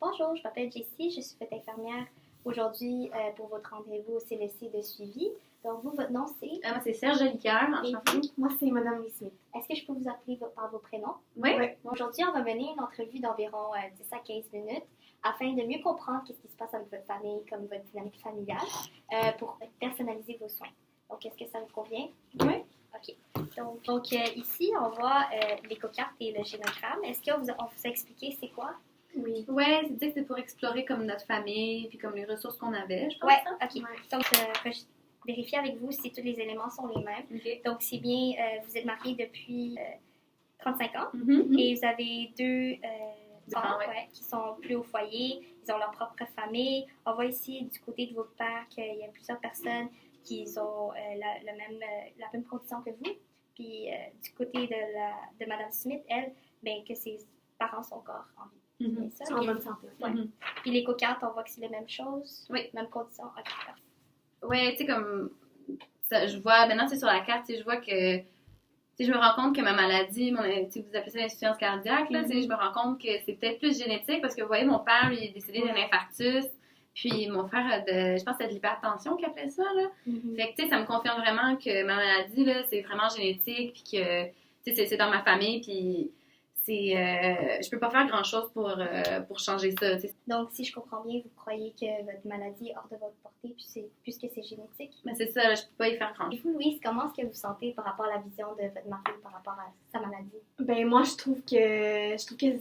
Bonjour, je m'appelle Jessie, je suis votre infirmière aujourd'hui pour votre rendez-vous au CLSC de suivi. Donc, vous, votre nom, c'est? Moi, c'est Serge Jolicoeur, enchantée. Moi, c'est Madame Smith. Est-ce que je peux vous appeler par vos prénoms? Oui. Aujourd'hui, on va mener une entrevue d'environ 10 à 15 minutes afin de mieux comprendre ce qui se passe avec votre famille, comme votre dynamique familiale, pour personnaliser vos soins. Donc, est-ce que ça vous convient? Oui. OK. Donc ici, on voit l'écocartes et le génogramme. Est-ce qu'on vous a expliqué c'est quoi? Oui. Ouais, c'est dit que c'est pour explorer comme notre famille, puis comme les ressources qu'on avait, je pense. Ouais, OK. Ouais. Donc, vérifier avec vous si tous les éléments sont les mêmes. OK. Donc, c'est bien, vous êtes mariés depuis 35 ans Mhm. et vous avez deux enfants ouais. qui sont plus au foyer. Ils ont leur propre famille. On voit ici, du côté de votre père, qu'il y a plusieurs personnes qui ont la même condition que vous. Puis, du côté de Mme Smith, elle, ben, que ses parents sont encore en vie. Mhm. C'est ça? En Puis, bonne santé. ouais. Mhm. Puis l'éco-carte, on voit que c'est les mêmes choses. Oui. Même condition. OK, parfait. Ouais, tu sais, comme ça, je vois, maintenant, c'est sur la carte, tu sais, je vois que, tu sais, je me rends compte que ma maladie, tu sais, vous appelez ça l'insuffisance cardiaque, là, tu sais, je me rends compte que c'est peut-être plus génétique parce que, vous voyez, mon père, il est décédé d'un infarctus, puis mon frère a je pense que c'était de l'hypertension qu'il appelait ça, là. Fait que, tu sais, ça me confirme vraiment que ma maladie, là, c'est vraiment génétique, puis que, tu sais, c'est dans ma famille, puis je peux pas faire grand-chose pour changer ça, tu sais. Donc, si je comprends bien, vous croyez que votre maladie est hors de votre portée puisque c'est génétique. Mais c'est ça, là, je peux pas y faire Et grand-chose. vous, Louise, comment est-ce que vous sentez par rapport à la vision de votre mari par rapport à sa maladie? Ben moi, je trouve que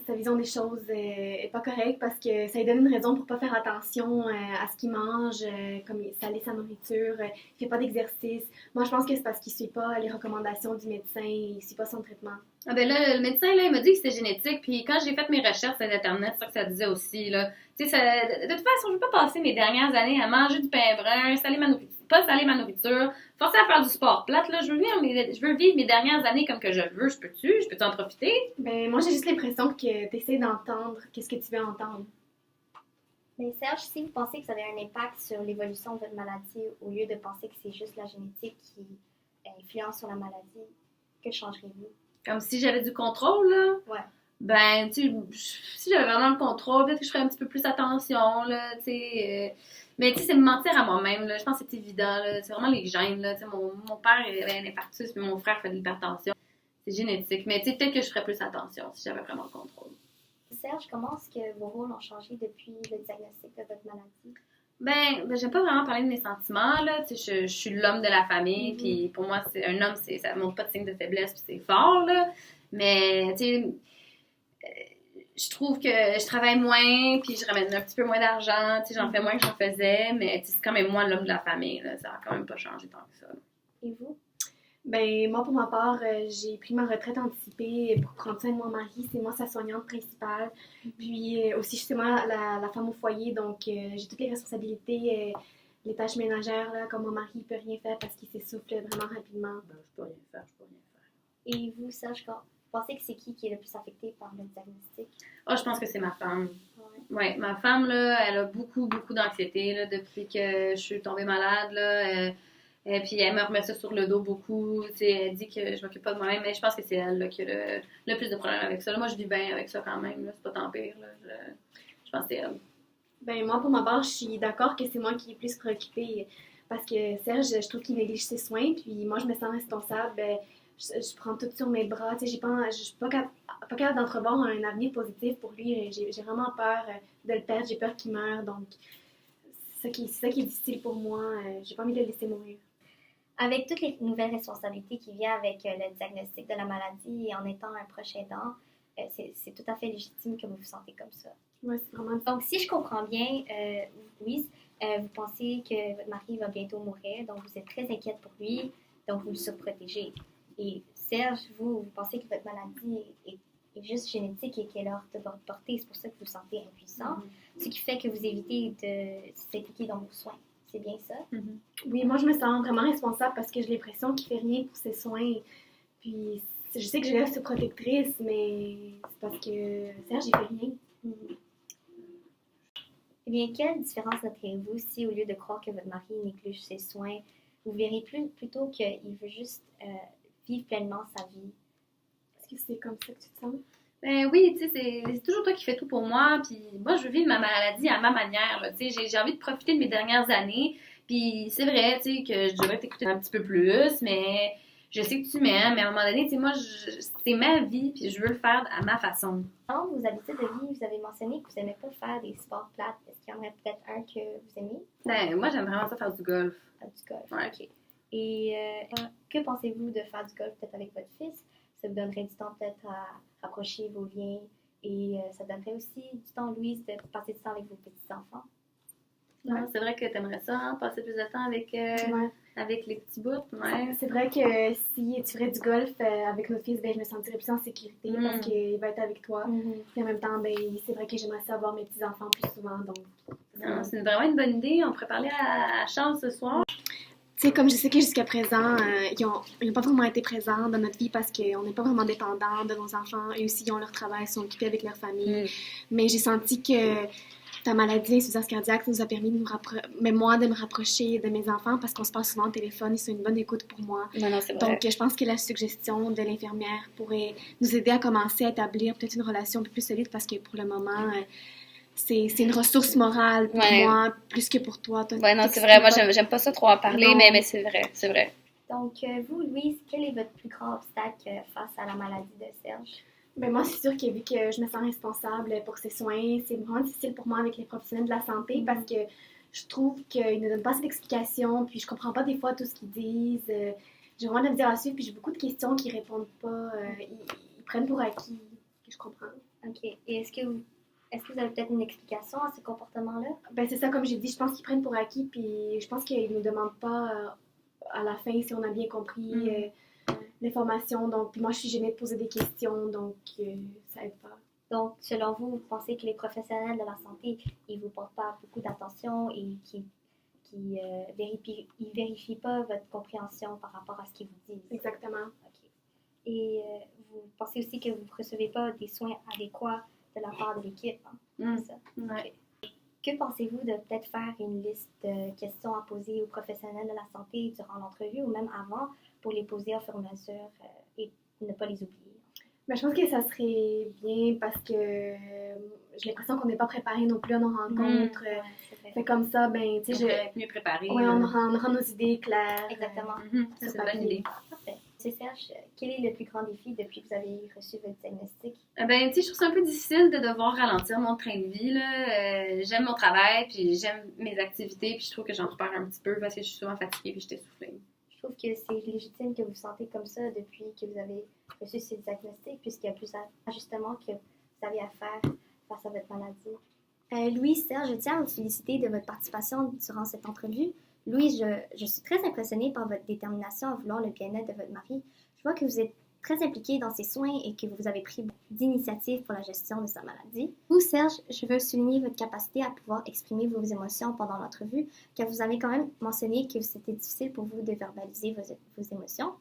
sa vision des choses est pas correcte parce que ça lui donne une raison pour pas faire attention à ce qu'il mange, comme saler sa nourriture, il fait pas d'exercice. Moi, je pense que c'est parce qu'il suit pas les recommandations du médecin, il suit pas son traitement. Ah ben là, le médecin, là, il m'a dit que c'était génétique, puis quand j'ai fait mes recherches sur Internet, c'est ça que ça disait aussi, là. Tu sais, de toute façon, je veux pas passer mes dernières années à manger du pain brun, pas saler ma nourriture, forcer à faire du sport plate, là. Je veux vivre mes dernières années comme que je veux. Je peux-tu en profiter? Ben moi, j'ai juste l'impression que t'essaies d'entendre qu'est-ce que tu veux entendre. Mais Serge, si vous pensez que ça avait un impact sur l'évolution de votre maladie, au lieu de penser que c'est juste la génétique qui influence sur la maladie, que changerez-vous? Comme si j'avais du contrôle, là. Ouais. Ben, tu sais, si j'avais vraiment le contrôle, peut-être que je ferais un petit peu plus attention, là, tu sais. Mais, tu sais, c'est me mentir à moi-même, là. Je pense que c'est évident, là. C'est vraiment les gènes, là. Tu sais, mon père avait un infarctus, puis mon frère fait de l'hypertension. C'est génétique. Mais, tu sais, peut-être que je ferais plus attention si j'avais vraiment le contrôle. Serge, comment est-ce que vos rôles ont changé depuis le diagnostic de votre maladie? Ben j'aime pas vraiment parler de mes sentiments, là. Tu sais, je suis l'homme de la famille, puis pour moi, un homme, ça montre pas de signe de faiblesse, puis c'est fort, là. Mais, tu sais, je trouve que je travaille moins, puis je ramène un petit peu moins d'argent, tu sais, j'en fais moins que j'en faisais, mais c'est quand même moi l'homme de la famille, là. Ça a quand même pas changé tant que ça. Et vous? Ben moi, pour ma part, j'ai pris ma retraite anticipée pour prendre soin de mon mari. C'est moi sa soignante principale. Puis aussi, je suis moi la femme au foyer, donc j'ai toutes les responsabilités, les tâches ménagères, là, comme mon mari ne peut rien faire parce qu'il s'essouffle vraiment rapidement. Ben, je peux rien faire. Et vous, Serge, vous pensez que c'est qui est le plus affecté par le diagnostic? Oh, je pense que c'est ma femme. Ouais. Ouais, ma femme, là, elle a beaucoup, beaucoup d'anxiété, là, depuis que je suis tombée malade, là. Et puis elle me remet ça sur le dos beaucoup. Tu sais, elle dit que je m'occupe pas de moi-même, mais je pense que c'est elle là, qui a le plus de problèmes avec ça. Là, moi, je vis bien avec ça quand même. Là, c'est pas tant pire. Là. Je pense que c'est elle. Ben moi, pour ma part, je suis d'accord que c'est moi qui est plus préoccupée parce que Serge, je trouve qu'il néglige ses soins. Puis moi, je me sens responsable. Je prends tout sur mes bras. Tu sais, je suis pas capable d'entrevoir un avenir positif pour lui. J'ai vraiment peur de le perdre. J'ai peur qu'il meure. Donc, c'est ça qui est difficile pour moi. J'ai pas envie de le laisser mourir. Avec toutes les nouvelles responsabilités qui viennent avec le diagnostic de la maladie et en étant un proche aidant, c'est tout à fait légitime que vous vous sentez comme ça. Ouais, c'est vraiment... Donc, si je comprends bien, Louise, vous pensez que votre mari va bientôt mourir, donc vous êtes très inquiète pour lui, donc vous le surprotégez. Et Serge, vous pensez que votre maladie est juste génétique et qu'elle est hors de votre portée, c'est pour ça que vous vous sentez impuissant, ce qui fait que vous évitez de s'impliquer dans vos soins. C'est bien ça? Oui, moi, je me sens vraiment responsable parce que j'ai l'impression qu'il fait rien pour ses soins. Puis, je sais que je reste protectrice, mais c'est parce que Serge, il fait rien. Eh bien, quelle différence noterez-vous si, au lieu de croire que votre mari néglige ses soins, vous verrez plutôt qu'il veut juste vivre pleinement sa vie? Est-ce que c'est comme ça que tu te sens? Ben oui, tu sais, c'est toujours toi qui fais tout pour moi, puis moi, je veux vivre ma maladie à ma manière, là, tu sais, j'ai envie de profiter de mes dernières années, puis c'est vrai, tu sais, que je devrais t'écouter un petit peu plus, mais je sais que tu m'aimes, mais à un moment donné, tu sais, moi, c'est ma vie, puis je veux le faire à ma façon. Dans vos habitudes de vie, vous avez mentionné que vous n'aimez pas faire des sports plates. Est-ce qu'il y en aurait peut-être un que vous aimez? Ben, moi, j'aime vraiment ça faire du golf. Du golf. Ouais. OK. Et que pensez-vous de faire du golf peut-être avec votre fils? Ça vous donnerait du temps peut-être à rapprocher vos liens et ça donnerait aussi du temps, Louise, de passer du temps avec vos petits-enfants. Ouais, c'est vrai que t'aimerais ça, hein, passer plus de temps avec, Ouais. avec les petits bouts, ouais. C'est vrai que si tu ferais du golf avec notre fils, ben, je me sentirais plus en sécurité Mm. parce qu'il va être avec toi. Puis en même temps, ben, c'est vrai que j'aimerais ça voir mes petits-enfants plus souvent. Donc, Non, c'est vraiment une bonne idée. On pourrait parler à Charles ce soir. tu sais, comme je sais que jusqu'à présent, ils n'ont pas vraiment été présents dans notre vie parce qu'on n'est pas vraiment dépendants de nos enfants. Et aussi, ils ont leur travail, ils sont occupés avec leur famille. Mais j'ai senti que ta maladie d'insuffisance cardiaque nous a permis de me rapprocher de mes enfants parce qu'on se parle souvent au téléphone et c'est une bonne écoute pour moi. Non, c'est vrai. Donc, je pense que la suggestion de l'infirmière pourrait nous aider à commencer à établir peut-être une relation un peu plus solide parce que pour le moment, c'est une ressource morale pour moi plus que pour toi. Ouais, non, c'est vrai. Moi, j'aime pas ça trop en parler, mais c'est vrai, c'est vrai. Donc, vous, Louise, quel est votre plus grand obstacle face à la maladie de Serge? Ben moi, c'est sûr que vu que je me sens responsable pour ces soins, c'est vraiment difficile pour moi avec les professionnels de la santé parce que je trouve qu'ils ne donnent pas assez d'explications, puis je comprends pas des fois tout ce qu'ils disent. J'ai vraiment de la misère à suivre, puis j'ai beaucoup de questions qu'ils répondent pas. Ils prennent pour acquis que je comprends. OK. Et est-ce que vous avez peut-être une explication à ce comportement-là? Ben c'est ça, comme j'ai dit, je pense qu'ils prennent pour acquis, puis je pense qu'ils ne nous demandent pas à la fin si on a bien compris l'information. Donc, puis moi, je suis gênée de poser des questions, donc ça aide pas. Donc, selon vous, vous pensez que les professionnels de la santé, ils vous portent pas beaucoup d'attention et qu'ils vérifient pas votre compréhension par rapport à ce qu'ils vous disent? Exactement. OK. Et vous pensez aussi que vous ne recevez pas des soins adéquats de la part de l'équipe, hein? C'est ça? Ouais. Okay. Que pensez-vous de peut-être faire une liste de questions à poser aux professionnels de la santé durant l'entrevue ou même avant pour les poser au fur et à mesure et ne pas les oublier? Ben, je pense que ça serait bien parce que j'ai l'impression qu'on n'est pas préparé non plus à nos rencontres. Fait comme ça, ben, tu sais, mieux préparé. Ouais, on aura nos idées claires. Exactement. C'est une bonne idée. Parfait. C'est Serge, quel est le plus grand défi depuis que vous avez reçu votre diagnostic? Ben, tu sais, je trouve ça un peu difficile de devoir ralentir mon train de vie, là. J'aime mon travail, puis j'aime mes activités, puis je trouve que j'en perds un petit peu parce que je suis souvent fatiguée puis je suis essoufflée. Je trouve que c'est légitime que vous vous sentez comme ça depuis que vous avez reçu ce diagnostic, puisqu'il y a plus d'ajustements que vous avez à faire face à votre maladie. Louise, Serge, je tiens à vous féliciter de votre participation durant cette entrevue. Louise, je suis très impressionnée par votre détermination à vouloir le bien-être de votre mari. Je vois que vous êtes très impliquée dans ses soins et que vous avez pris d'initiatives pour la gestion de sa maladie. Vous, Serge, je veux souligner votre capacité à pouvoir exprimer vos émotions pendant l'entrevue, car vous avez quand même mentionné que c'était difficile pour vous de verbaliser vos émotions.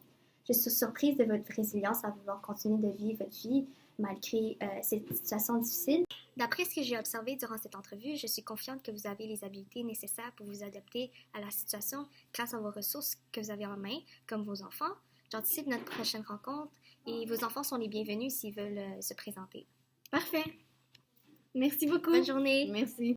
Je suis surprise de votre résilience à vouloir continuer de vivre votre vie malgré cette situation difficile. D'après ce que j'ai observé durant cette entrevue, je suis confiante que vous avez les habiletés nécessaires pour vous adapter à la situation grâce à vos ressources que vous avez en main, comme vos enfants. J'anticipe notre prochaine rencontre et vos enfants sont les bienvenus s'ils veulent se présenter. Parfait. Merci beaucoup. Bonne journée. Merci.